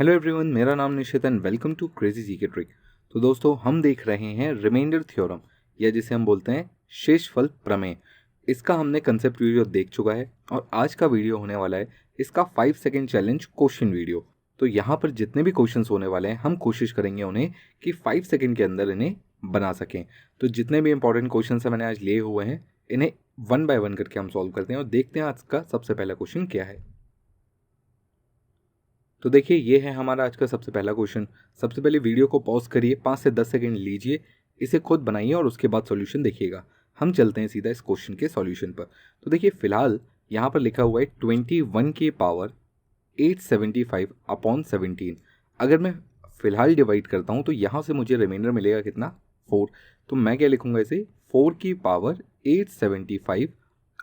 Hello everyone, मेरा नाम Nishit and welcome to crazy GK trick. तो दोस्तों, हम देख रहे हैं रिमाइंडर थ्योरम, या जिसे हम बोलते हैं शेषफल प्रमेय। इसका हमने कंसेप्ट वीडियो देख चुका है और आज का वीडियो होने वाला है इसका 5 सेकेंड चैलेंज क्वेश्चन वीडियो। तो यहाँ पर जितने भी क्वेश्चंस होने वाले हैं हम कोशिश करेंगे उन्हें कि 5 सेकेंड के अंदर इन्हें बना सकें। तो जितने भी इंपॉर्टेंट क्वेश्चन मैंने आज लिए हुए हैं इन्हें 1 बाय 1 करके हम सॉल्व करते हैं और देखते हैं आज का सबसे पहला क्वेश्चन क्या है। तो देखिए, ये है हमारा आज का सबसे पहला क्वेश्चन। सबसे पहले वीडियो को पॉज करिए, 5 से 10 सेकंड लीजिए, इसे खुद बनाइए और उसके बाद सॉल्यूशन देखिएगा। हम चलते हैं सीधा इस क्वेश्चन के सॉल्यूशन पर। तो देखिए, फिलहाल यहाँ पर लिखा हुआ है 21 की पावर 875 अपॉन 17। अगर मैं फिलहाल डिवाइड करता हूँ तो यहाँ से मुझे रिमाइंडर मिलेगा कितना, 4। तो मैं क्या लिखूँगा इसे, 4 की पावर 875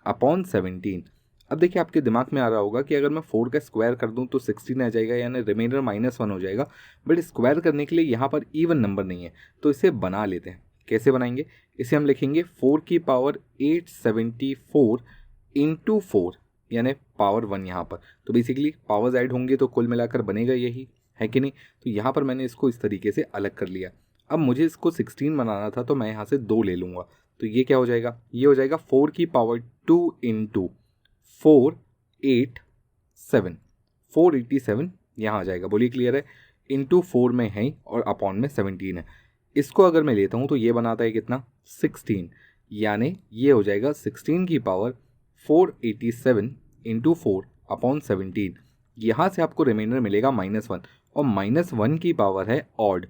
अपॉन 17। अब देखिए, आपके दिमाग में आ रहा होगा कि अगर मैं 4 का स्क्वायर कर दूं तो 16 आ जाएगा, यानी रिमाइंडर -1 हो जाएगा। बट स्क्वायर करने के लिए यहाँ पर इवन नंबर नहीं है, तो इसे बना लेते हैं। कैसे बनाएंगे, इसे हम लिखेंगे 4 की पावर 874 इंटू 4, यानी पावर 1 यहाँ पर। तो बेसिकली पावर्स ऐड होंगे तो कुल मिलाकर बनेगा यही, है कि नहीं। तो यहाँ पर मैंने इसको इस तरीके से अलग कर लिया। अब मुझे इसको 16 बनाना था तो मैं यहाँ से 2 ले लूँगा। तो ये क्या हो जाएगा, ये हो जाएगा 4 की पावर 2 इंटू 487 यहाँ आ जाएगा। बोलिए, क्लियर है। इंटू 4 में है और अपॉन में 17 है। इसको अगर मैं लेता हूँ तो ये बनाता है कितना, 16, यानी ये हो जाएगा 16 की पावर 487 इंटू 4 अपॉन 17। यहाँ से आपको रिमाइंडर मिलेगा -1, और -1 की पावर है ऑड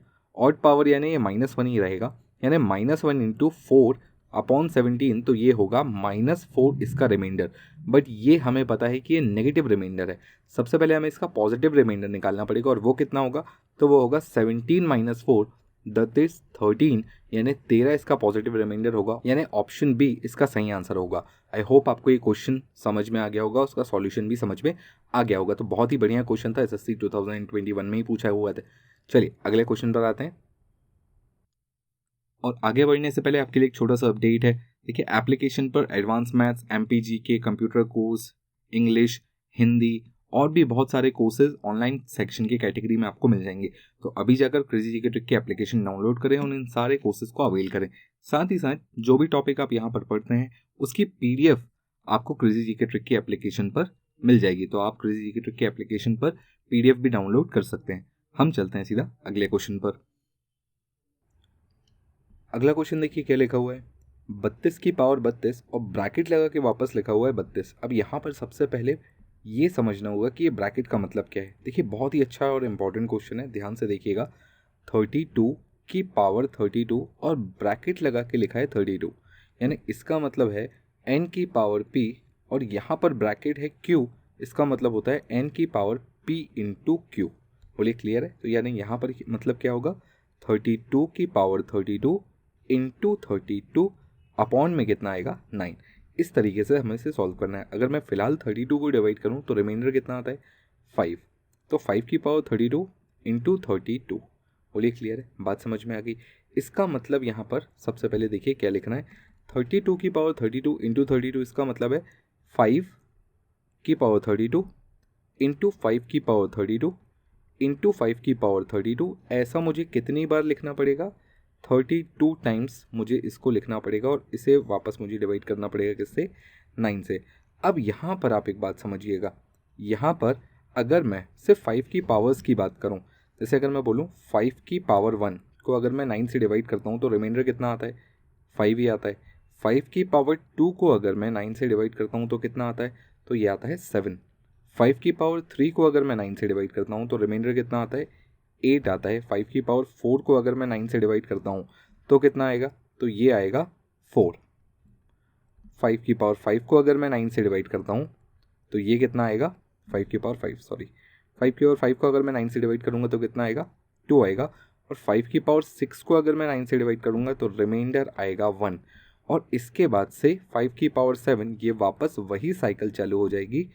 पावर, यानी ये -1 ही रहेगा, यानी -1 इंटू 4 अपॉन 17। तो ये होगा -4 इसका रिमाइंडर। बट ये हमें पता है कि ये नेगेटिव रिमाइंडर है। सबसे पहले हमें इसका पॉजिटिव रिमाइंडर निकालना पड़ेगा, और वो कितना होगा, तो वो होगा 17 - 4 दैट इज 13, यानी 13 इसका पॉजिटिव रिमाइंडर होगा, यानी ऑप्शन बी इसका सही आंसर होगा। आई होप आपको ये क्वेश्चन समझ में आ गया होगा, उसका सॉल्यूशन भी समझ में आ गया होगा। तो बहुत ही बढ़िया क्वेश्चन था, एसएससी 2021 में ही पूछा हुआ था। चलिए अगले क्वेश्चन पर आते हैं। और आगे बढ़ने से पहले आपके लिए एक छोटा सा अपडेट है। देखिए, एप्लीकेशन पर एडवांस मैथ्स, एमपीजी के कंप्यूटर कोर्स, इंग्लिश, हिंदी और भी बहुत सारे कोर्सेज ऑनलाइन सेक्शन की कैटेगरी में आपको मिल जाएंगे। तो अभी जाकर क्रेजी जीके ट्रिक की एप्लीकेशन डाउनलोड करें और इन सारे कोर्सेज को अवेल करें। साथ ही साथ जो भी टॉपिक आप यहाँ पर पढ़ते हैं उसकी पीडीएफ आपको क्रेजी जीके ट्रिक की एप्लीकेशन पर मिल जाएगी। तो आप क्रेजी जीके ट्रिक की एप्लीकेशन पर पीडीएफ भी डाउनलोड कर सकते हैं। हम चलते हैं सीधा अगले क्वेश्चन पर। अगला क्वेश्चन देखिए क्या लिखा हुआ है, 32 की पावर 32 और ब्रैकेट लगा के वापस लिखा हुआ है 32। अब यहाँ पर सबसे पहले ये समझना होगा कि ये ब्रैकेट का मतलब क्या है। देखिए, बहुत ही अच्छा और इम्पॉर्टेंट क्वेश्चन है, ध्यान से देखिएगा। 32 की पावर 32 और ब्रैकेट लगा के लिखा है 32, यानी इसका मतलब है n की पावर p, और यहाँ पर ब्रैकेट है q, इसका मतलब होता है n की पावर p इंटू q। बोलिए, क्लियर है। तो यानी यहाँ पर मतलब क्या होगा, 32 की पावर 32 इंटू 32 अपॉन में कितना आएगा, 9। इस तरीके से हमें इसे सॉल्व करना है। अगर मैं फिलहाल 32 को डिवाइड करूं तो रिमाइंडर कितना आता है, 5। तो 5 की पावर 32 इंटू 32। बोलिए, क्लियर है, बात समझ में आ गई। इसका मतलब यहाँ पर सबसे पहले देखिए क्या लिखना है, 32 की पावर 32 इंटू 32, इसका मतलब है 5 की पावर 32 इंटू 5 की पावर 32 इंटू 5 की पावर 32। ऐसा मुझे कितनी बार लिखना पड़ेगा, 32 टाइम्स मुझे इसको लिखना पड़ेगा, और इसे वापस मुझे डिवाइड करना पड़ेगा किससे, 9 से। अब यहाँ पर आप एक बात समझिएगा, यहाँ पर अगर मैं सिर्फ 5 की पावर्स की बात करूँ, जैसे अगर मैं बोलूँ 5 की पावर 1 को अगर मैं 9 से डिवाइड करता हूँ तो रिमाइंडर कितना आता है, 5 ही आता है। 5 की पावर 2 को अगर मैं 9 से डिवाइड करता हूँ तो कितना आता है, तो ये आता है 7। 5 की पावर 3 को अगर मैं 9 से डिवाइड करता हूँ तो रिमाइंडर कितना आता है, 8 आता है। 5 की पावर 4 को अगर मैं 9 से डिवाइड करता हूँ तो कितना आएगा, तो ये आएगा 4। 5 की पावर 5 को अगर मैं 9 से डिवाइड करता हूँ तो ये कितना आएगा, 5 की पावर 5 सॉरी 5 की पावर 5 को अगर मैं 9 से डिवाइड करूँगा तो कितना आएगा, 2 आएगा। और 5 की पावर 6 को अगर मैं 9 से डिवाइड करूँगा तो रिमाइंडर आएगा 1। और इसके बाद से 5 की पावर 7, ये वापस वही साइकिल चालू हो जाएगी,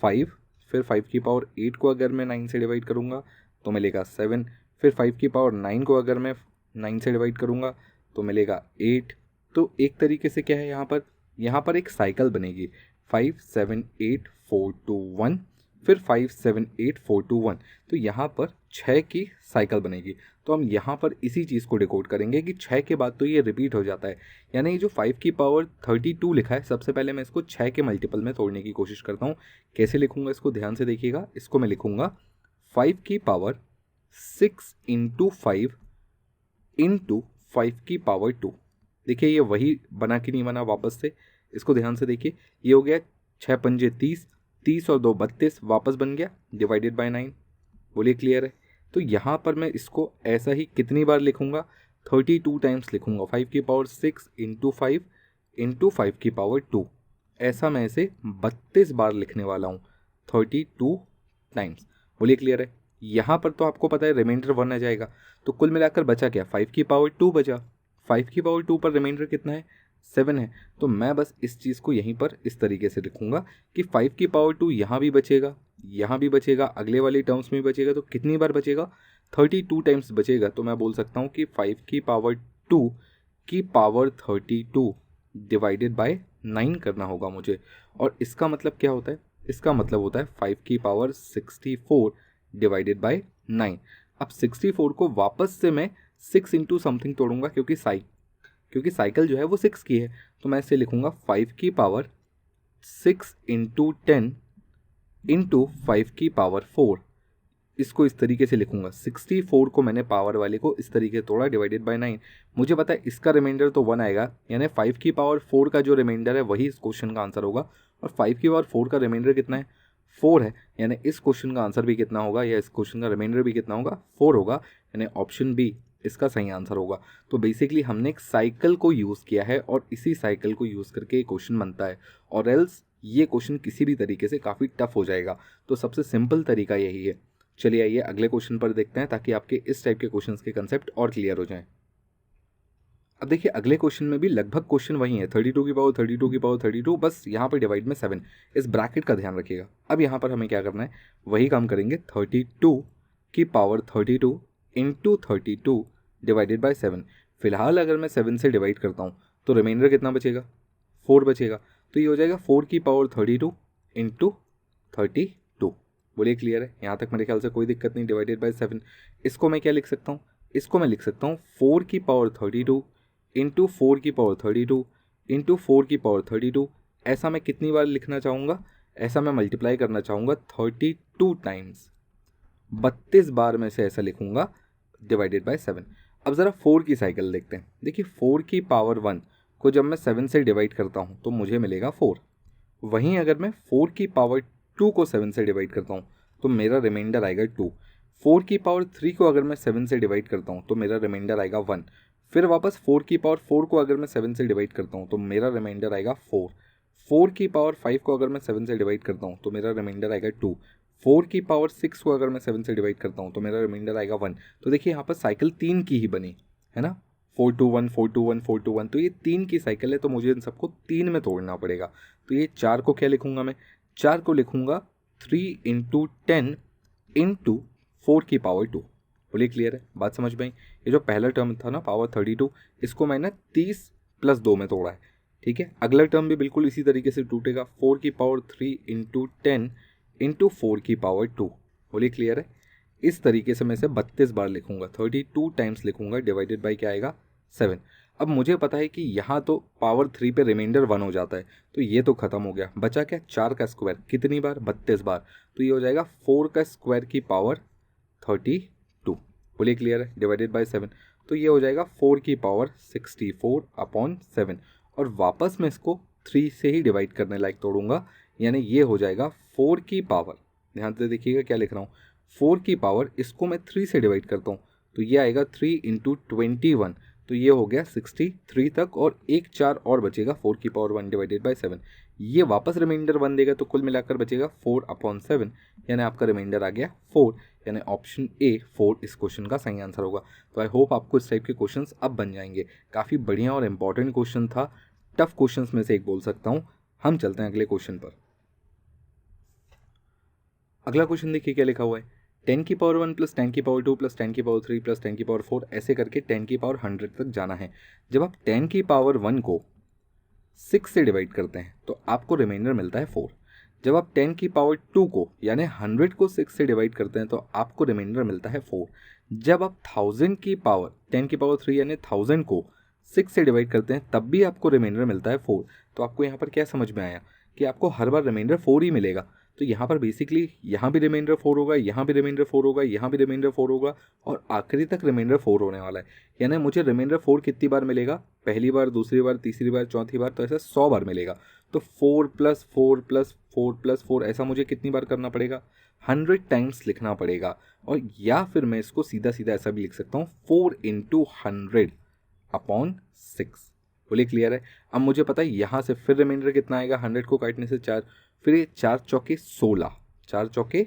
5। फिर 5 की पावर 8 को अगर मैं 9 से डिवाइड करूँगा तो मिलेगा 7। फिर 5 की पावर 9 को अगर मैं 9 से डिवाइड करूँगा तो मिलेगा 8। तो एक तरीके से क्या है, यहाँ पर एक साइकिल बनेगी, 5 7 8 4 2 1। फिर 5 7 8 4 2 1, तो यहाँ पर 6 की साइकिल बनेगी। तो हम यहाँ पर इसी चीज़ को डिकोड करेंगे कि 6 के बाद तो ये रिपीट हो जाता है, यानी ये जो 5 की पावर 32 लिखा है, सबसे पहले मैं इसको 6 के मल्टीपल में तोड़ने की कोशिश करता हूँ। कैसे लिखूँगा इसको ध्यान से देखिएगा। इसको मैं लिखूँगा 5 की पावर 6 इंटू 5 इंटू 5 की पावर 2। देखिए ये वही बना कि नहीं बना, वापस से इसको ध्यान से देखिए। ये हो गया 6 पंजे 30, 30 और 2 32, वापस बन गया डिवाइडेड बाय 9। बोलिए क्लियर है। तो यहाँ पर मैं इसको ऐसा ही कितनी बार लिखूँगा, 32 टाइम्स लिखूँगा। 5 की पावर 6 इंटू 5 इंटू 5 की पावर 2, ऐसा मैं इसे 32 बार लिखने वाला हूँ, 32 टाइम्स। बोलिए क्लियर है। यहाँ पर तो आपको पता है रिमाइंडर 1 आ जाएगा, तो कुल मिलाकर बचा क्या, 5 की पावर 2 बचा। 5 की पावर 2 पर रिमाइंडर कितना है, 7 है। तो मैं बस इस चीज़ को यहीं पर इस तरीके से लिखूंगा कि 5 की पावर 2 यहाँ भी बचेगा, यहाँ भी बचेगा, अगले वाले टर्म्स में भी बचेगा। तो कितनी बार बचेगा, 32 टाइम्स बचेगा। तो मैं बोल सकता हूँ कि 5 की पावर 2 की पावर 32 डिवाइडेड बाय 9 करना होगा मुझे। और इसका मतलब क्या होता है, इसका मतलब होता है 5 की पावर 64 डिवाइडेड बाय 9। अब 64 को वापस से मैं 6 इंटू समथिंग तोड़ूंगा, क्योंकि साइकिल जो है वो 6 की है। तो मैं इसे लिखूंगा 5 की पावर 6 इंटू 10 इंटू 5 की पावर 4। इसको इस तरीके से लिखूंगा। 64 को मैंने पावर वाले को इस तरीके से तोड़ा डिवाइडेड बाय 9। मुझे पता है इसका रिमाइंडर तो 1 आएगा, यानी 5 की पावर 4 का जो रिमाइंडर है वही इस क्वेश्चन का आंसर होगा। और 5 की पावर 4 का रिमाइंडर कितना है, 4 है, यानी इस क्वेश्चन का आंसर भी कितना होगा, या इस क्वेश्चन का रिमाइंडर भी कितना होगा, 4 होगा, यानी ऑप्शन बी इसका सही आंसर होगा। तो बेसिकली हमने एक साइकिल को यूज़ किया है और इसी साइकिल को यूज़ करके एक क्वेश्चन बनता है, और एल्स ये क्वेश्चन किसी भी तरीके से काफ़ी टफ हो जाएगा। तो सबसे सिंपल तरीका यही है। चलिए आइए अगले क्वेश्चन पर देखते हैं, ताकि आपके इस टाइप के क्वेश्चंस के कंसेप्ट और क्लियर हो जाएं। अब देखिए अगले क्वेश्चन में भी लगभग क्वेश्चन वही है, 32 की पावर 32 की पावर 32, बस यहाँ पर डिवाइड में 7। इस ब्रैकेट का ध्यान रखिएगा। अब यहाँ पर हमें क्या करना है, वही काम करेंगे, 32 की पावर 32 इंटू 32 डिवाइडेड बाय 7। फिलहाल अगर मैं 7 से डिवाइड करता हूँ तो रिमाइंडर कितना बचेगा, 4 बचेगा। तो ये हो जाएगा 4 की पावर 32 इंटू 32। बोलिए क्लियर है। यहाँ तक मेरे ख्याल से कोई दिक्कत नहीं, डिवाइडेड बाय 7। इसको मैं क्या लिख सकता हूँ, इसको मैं लिख सकता हूँ 4 की पावर 32 इंटू 4 की पावर 32 इंटू 4 की पावर 32। ऐसा मैं कितनी बार लिखना चाहूँगा, ऐसा मैं मल्टीप्लाई करना चाहूँगा 32 टाइम्स, 32 बार में से ऐसा लिखूँगा डिवाइडेड बाय 7। अब ज़रा 4 की साइकिल देखते हैं। देखिए 4 की पावर 1 को जब मैं 7 से डिवाइड करता हूँ तो मुझे मिलेगा 4। वहीं अगर मैं 4 की पावर 2 को 7 से डिवाइड करता हूँ तो मेरा रिमाइंडर आएगा 2। 4 की पावर 3 को अगर मैं 7 से डिवाइड करता हूँ तो मेरा रिमाइंडर आएगा 1। फिर वापस 4 की पावर 4 को अगर मैं 7 से डिवाइड करता हूँ तो मेरा रिमाइंडर आएगा 4। 4 की पावर 5 को अगर मैं 7 से डिवाइड करता हूँ तो मेरा रिमाइंडर आएगा 2। 4 की पावर 6 को अगर मैं 7 से डिवाइड करता हूँ तो मेरा रिमाइंडर आएगा 1। तो देखिए यहाँ पर साइकिल 3 की ही बनी है ना, 4 2 1 4 2 1 4 2 1। तो ये 3 की साइकिल है, तो मुझे इन सबको 3 में तोड़ना पड़ेगा। तो ये 4 को क्या लिखूंगा मैं, 4 को लिखूंगा 3 इंटू 10 इंटू 4 की पावर 2। बोलिए क्लियर है, बात समझ में आई। ये जो पहला टर्म था ना पावर 32, इसको मैंने 30 प्लस 2 में तोड़ा है, ठीक है। अगला टर्म भी बिल्कुल इसी तरीके से टूटेगा, 4 की पावर 3 इंटू 10 इंटू 4 की पावर 2। बोलिए क्लियर है। इस तरीके से मैं इसे 32 बार लिखूंगा, 32 टाइम्स लिखूंगा, डिवाइडेड बाई क्या आएगा 7। अब मुझे पता है कि यहाँ तो पावर 3 पे रिमाइंडर 1 हो जाता है, तो ये तो खत्म हो गया। बचा क्या, 4 का स्क्वायर, कितनी बार, 32 बार। तो ये हो जाएगा 4 का स्क्वायर की पावर 32। बोलिए क्लियर है, डिवाइडेड बाई 7। तो ये हो जाएगा 4 की पावर 64/7। और वापस मैं इसको 3 से ही डिवाइड करने लायक तोड़ूंगा, यानी ये हो जाएगा 4 की पावर, ध्यान से देखिएगा क्या लिख रहा हूँ, 4 की पावर, इसको मैं 3 से डिवाइड करता हूँ तो ये आएगा 3 इंटू 21। तो ये हो गया 63 तक, और एक 4 और बचेगा 4 की पावर 1 डिवाइडेड बाई 7। ये वापस रिमाइंडर 1 देगा, तो कुल मिलाकर बचेगा 4/7, यानी आपका रिमाइंडर आ गया 4, यानी ऑप्शन ए 4 इस क्वेश्चन का सही आंसर होगा। तो आई होप आपको इस टाइप के क्वेश्चंस अब बन जाएंगे। काफ़ी बढ़िया और इंपॉर्टेंट क्वेश्चन था, टफ क्वेश्चंस में से एक बोल सकता हूँ। हम चलते हैं अगले क्वेश्चन पर। अगला क्वेश्चन देखिए क्या लिखा हुआ है, 10 की पावर 1 प्लस 10 की पावर 2 प्लस 10 की पावर 3 प्लस 10 की पावर 4, ऐसे करके 10 की पावर 100 तक जाना है। जब आप 10 की पावर 1 को 6 से डिवाइड करते हैं तो आपको रिमाइंडर मिलता है 4। जब आप 10 की पावर 2 को यानी 100 को 6 से डिवाइड करते हैं तो आपको रिमाइंडर मिलता है 4। जब आप 1000 की पावर 10 की पावर 3 यानी 1000 को 6 से डिवाइड करते हैं तब भी आपको रिमाइंडर मिलता है 4। तो आपको यहाँ पर क्या समझ में आया कि आपको हर बार रिमाइंडर 4 ही मिलेगा। तो यहाँ पर बेसिकली यहाँ भी रिमाइंडर 4 होगा, यहाँ भी रिमाइंडर 4 होगा, यहाँ भी रिमाइंडर 4 होगा और आखिरी तक रिमाइंडर 4 होने वाला है। यानी मुझे रिमाइंडर 4 कितनी बार मिलेगा, पहली बार, दूसरी बार, तीसरी बार, चौथी बार, तो ऐसा 100 बार मिलेगा। तो 4 + 4 + 4 + 4 ऐसा मुझे कितनी बार करना पड़ेगा, 100 टाइम्स लिखना पड़ेगा। और या फिर मैं इसको सीधा सीधा ऐसा भी लिख सकता हूँ 4 × 100/6। बोलिए क्लियर है। अब मुझे पता है यहाँ से फिर रिमाइंडर कितना आएगा, 100 को काटने से 4, फिर ये 4 चौके 16, 4 चौके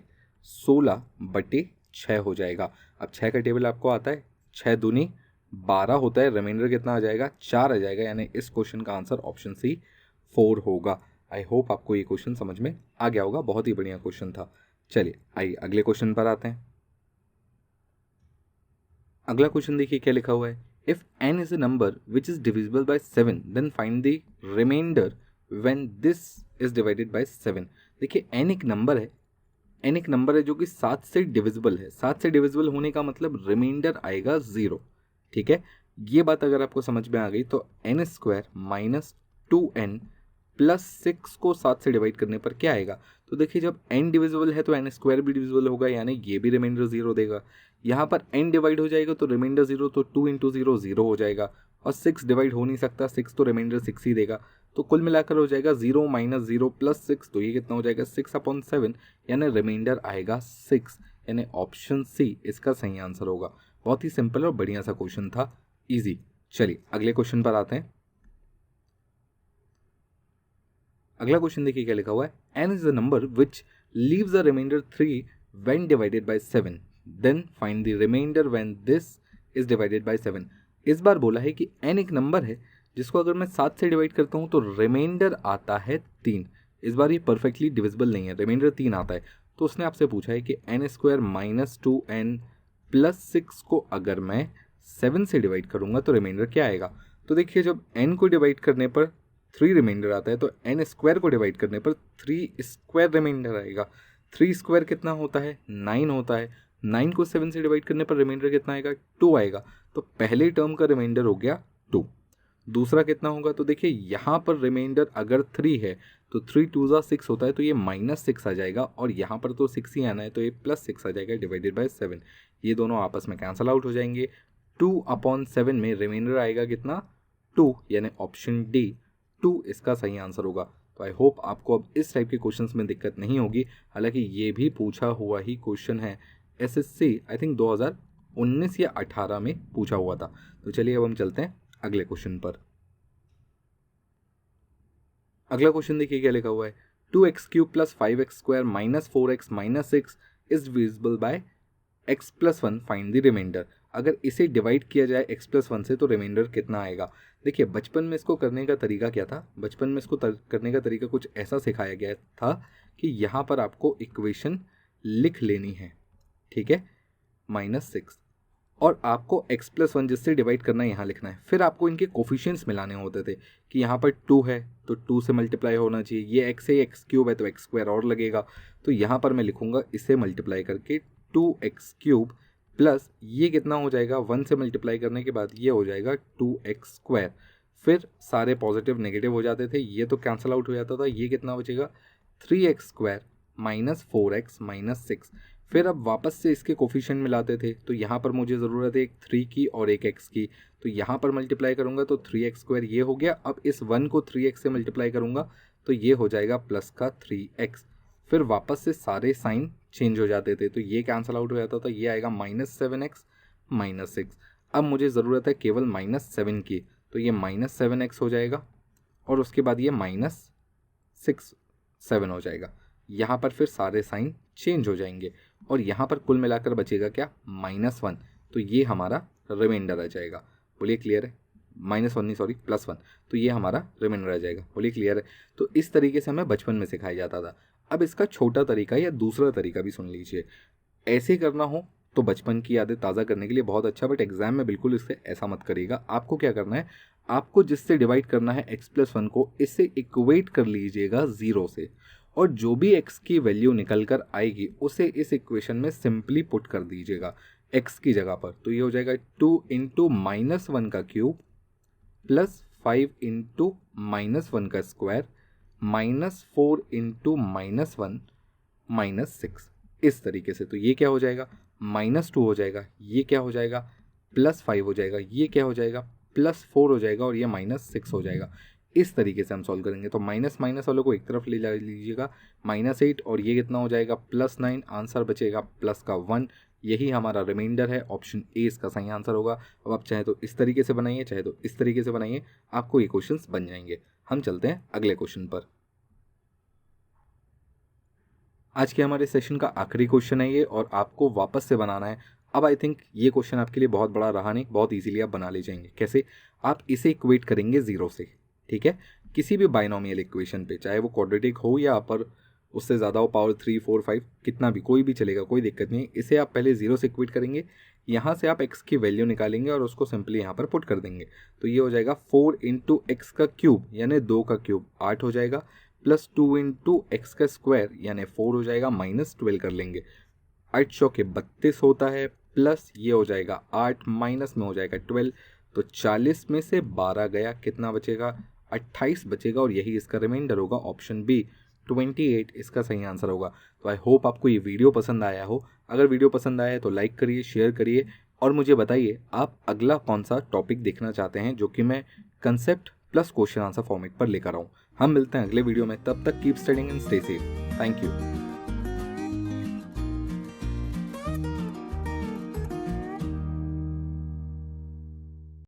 16/6 हो जाएगा। अब 6 का टेबल आपको आता है, 6 दूनी 12 होता है, रिमाइंडर कितना आ जाएगा, 4 आ जाएगा। यानी इस क्वेश्चन का आंसर ऑप्शन सी 4 होगा। आई होप आपको ये क्वेश्चन समझ में आ गया होगा, बहुत ही बढ़िया क्वेश्चन था। चलिए आइए अगले क्वेश्चन पर आते हैं। अगला क्वेश्चन देखिए क्या लिखा हुआ है, if n is a number which is divisible by 7 then find the remainder when this is divided by 7। देखिए n एक नंबर है, n एक नंबर है जो कि 7 से डिविजिबल है। 7 से डिविजिबल होने का मतलब रिमाइंडर आएगा 0। ठीक है, ये बात अगर आपको समझ में आ गई तो n² - 2n + 6 को 7 से डिवाइड करने पर क्या आएगा। तो देखिए जब n डिविजिबल है तो n² भी डिविजिबल होगा, यानी ये भी रिमाइंडर 0 देगा। यहाँ पर n डिवाइड हो जाएगा तो रिमाइंडर 0, तो 2 × 0 0 हो जाएगा। और 6 डिवाइड हो नहीं सकता, 6 तो रिमाइंडर 6 ही देगा। तो कुल मिलाकर हो जाएगा 0 - 0 + 6, तो ये कितना हो जाएगा 6/7, यानी रिमाइंडर आएगा 6। यानी ऑप्शन सी इसका सही आंसर होगा। बहुत ही सिंपल और बढ़िया सा क्वेश्चन था, इजी। चलिए अगले क्वेश्चन पर आते हैं। अगला क्वेश्चन देखिए क्या लिखा हुआ है, n is the number which leaves a remainder 3 when divided by 7 then find the remainder when this is divided by 7। इस बार बोला है कि n एक नंबर है जिसको अगर मैं 7 से डिवाइड करता हूँ तो रिमाइंडर आता है 3। इस बार ये परफेक्टली डिविजिबल नहीं है, रिमाइंडर 3 आता है। तो उसने आपसे पूछा है कि n² - 2n + 6 को अगर मैं 7 से डिवाइड करूँगा तो रिमाइंडर क्या आएगा। तो देखिए जब n को डिवाइड करने पर 3 रिमाइंडर आता है तो n² को डिवाइड करने पर 3² रिमाइंडर आएगा। 3² कितना होता है, 9 होता है। 9 को 7 से डिवाइड करने पर रिमाइंडर कितना आएगा, 2 आएगा। तो पहले टर्म का रिमाइंडर हो गया 2। दूसरा कितना होगा, तो देखिए यहाँ पर रिमाइंडर अगर 3 है तो 3 × 2 = 6 होता है, तो ये -6 आ जाएगा। और यहाँ पर तो 6 ही आना है तो ये +6 आ जाएगा डिवाइडेड बाय 7। ये दोनों आपस में कैंसल आउट हो जाएंगे। 2/7 में रिमाइंडर आएगा कितना, 2, यानी ऑप्शन डी 2 इसका सही आंसर होगा। तो आई होप आपको अब इस टाइप के क्वेश्चंस में दिक्कत नहीं होगी। हालांकि ये भी पूछा हुआ ही क्वेश्चन है, SSC आई थिंक 2019 या 18 में पूछा हुआ था। तो चलिए अब हम चलते हैं अगले क्वेश्चन पर। अगला क्वेश्चन देखिए क्या लिखा हुआ है, 2x³ + 5x² - 4x - 6 is divisible by x + 1 find the remainder. अगर इसे डिवाइड किया जाए x + 1 से तो रिमाइंडर कितना आएगा। देखिए बचपन में इसको करने का तरीका क्या था, बचपन में इसको करने का तरीका कुछ ऐसा सिखाया गया था कि यहाँ पर आपको इक्वेशन लिख लेनी है, ठीक है, -6, और आपको x + 1 जिससे डिवाइड करना है यहाँ लिखना है। फिर आपको इनके कोफिशिएंट्स मिलाने होते थे कि यहाँ पर 2 है तो 2 से मल्टीप्लाई होना चाहिए, ये x है, x³ है तो x² और लगेगा। तो यहाँ पर मैं लिखूँगा इसे मल्टीप्लाई करके 2x³ प्लस ये कितना हो जाएगा, 1 से मल्टीप्लाई करने के बाद ये हो जाएगा 2x²। फिर सारे पॉजिटिव नेगेटिव हो जाते थे, ये तो कैंसिल आउट हो जाता था। ये कितना बचेगा, 3x² - 4x - 6। फिर अब वापस से इसके कोफिशिएंट मिलाते थे, तो यहाँ पर मुझे ज़रूरत है एक 3 की और एक x की, तो यहाँ पर मल्टीप्लाई करूँगा तो 3x² ये हो गया। अब इस 1 को 3x से मल्टीप्लाई करूँगा तो ये हो जाएगा प्लस का 3x। फिर वापस से सारे साइन चेंज हो जाते थे, तो ये कैंसिल आउट हो जाता था, ये आएगा -7x - 6। अब मुझे ज़रूरत है केवल -7 की, तो ये -7x हो जाएगा और उसके बाद ये -7 हो जाएगा। यहाँ पर फिर सारे साइन चेंज हो जाएंगे और यहाँ पर कुल मिलाकर बचेगा क्या, -1। तो ये हमारा रिमाइंडर आ जाएगा। बोलिए क्लियर है, -1 नहीं सॉरी +1, तो ये हमारा रिमाइंडर आ जाएगा। बोलिए क्लियर है। तो इस तरीके से हमें बचपन में सिखाया जाता था। अब इसका छोटा तरीका या दूसरा तरीका भी सुन लीजिए। ऐसे करना हो तो बचपन की यादें ताज़ा करने के लिए बहुत अच्छा, बट एग्जाम में बिल्कुल इससे ऐसा मत करिएगा। आपको क्या करना है, आपको जिससे डिवाइड करना है x + 1 को, इससे इक्वेट कर लीजिएगा 0 से, और जो भी x की वैल्यू निकल कर आएगी उसे इस इक्वेशन में सिंपली पुट कर दीजिएगा x की जगह पर। तो ये हो जाएगा 2 इंटू -1 का क्यूब प्लस 5 इंटू -1 का स्क्वायर -4 इंटू -1 -6, इस तरीके से। तो ये क्या हो जाएगा, -2 हो जाएगा, ये क्या हो जाएगा, +5 हो जाएगा, ये क्या हो जाएगा, +4 हो जाएगा और ये -6 हो जाएगा। इस तरीके से हम सॉल्व करेंगे। तो माइनस माइनस वालों को एक तरफ ले जा लीजिएगा, -8 और ये कितना हो जाएगा, +9, आंसर बचेगा प्लस का 1। यही हमारा रिमाइंडर है, ऑप्शन ए इसका सही आंसर होगा। अब आप चाहे तो इस तरीके से बनाइए, चाहे तो इस तरीके से बनाइए, आपको ये क्वेश्चंस बन जाएंगे। हम चलते हैं अगले क्वेश्चन पर। आज के हमारे सेशन का आखिरी क्वेश्चन है ये, और आपको वापस से बनाना है। अब आई थिंक ये क्वेश्चन आपके लिए बहुत बड़ा रहा नहीं, बहुत इजीली आप बना ले जाएंगे। कैसे, आप इसे इक्वेट करेंगे 0 से, ठीक है, किसी भी बाइनोमियल इक्वेशन पे, चाहे वो क्वाड्रेटिक हो या अपर उससे ज़्यादा हो, पावर 3, 4, 5 कितना भी, कोई भी चलेगा, कोई दिक्कत नहीं है। इसे आप पहले 0 से इक्वेट करेंगे, यहाँ से आप x की वैल्यू निकालेंगे और उसको सिंपली यहाँ पर पुट कर देंगे। तो ये हो जाएगा 4 इंटू एक्स का क्यूब यानी 2 का क्यूब 8 हो जाएगा, प्लस 2 इंटू एक्स का स्क्वायर यानी 4 हो जाएगा, -12 कर लेंगे, 8 चौके 32 होता है, प्लस ये हो जाएगा 8 माइनस में हो जाएगा 12। तो 40 में से 12 गया, कितना बचेगा, 28 बचेगा, और यही इसका रिमाइंडर होगा, ऑप्शन बी 28 इसका सही आंसर होगा। तो आई होप आपको ये वीडियो पसंद आया हो। अगर वीडियो पसंद आया है तो लाइक करिए, शेयर करिए, और मुझे बताइए आप अगला कौन सा टॉपिक देखना चाहते हैं जो कि मैं concept plus question answer format पर लेकर आऊँ। हम मिलते हैं अगले वीडियो में, तब तक keep studying and stay safe. Thank you.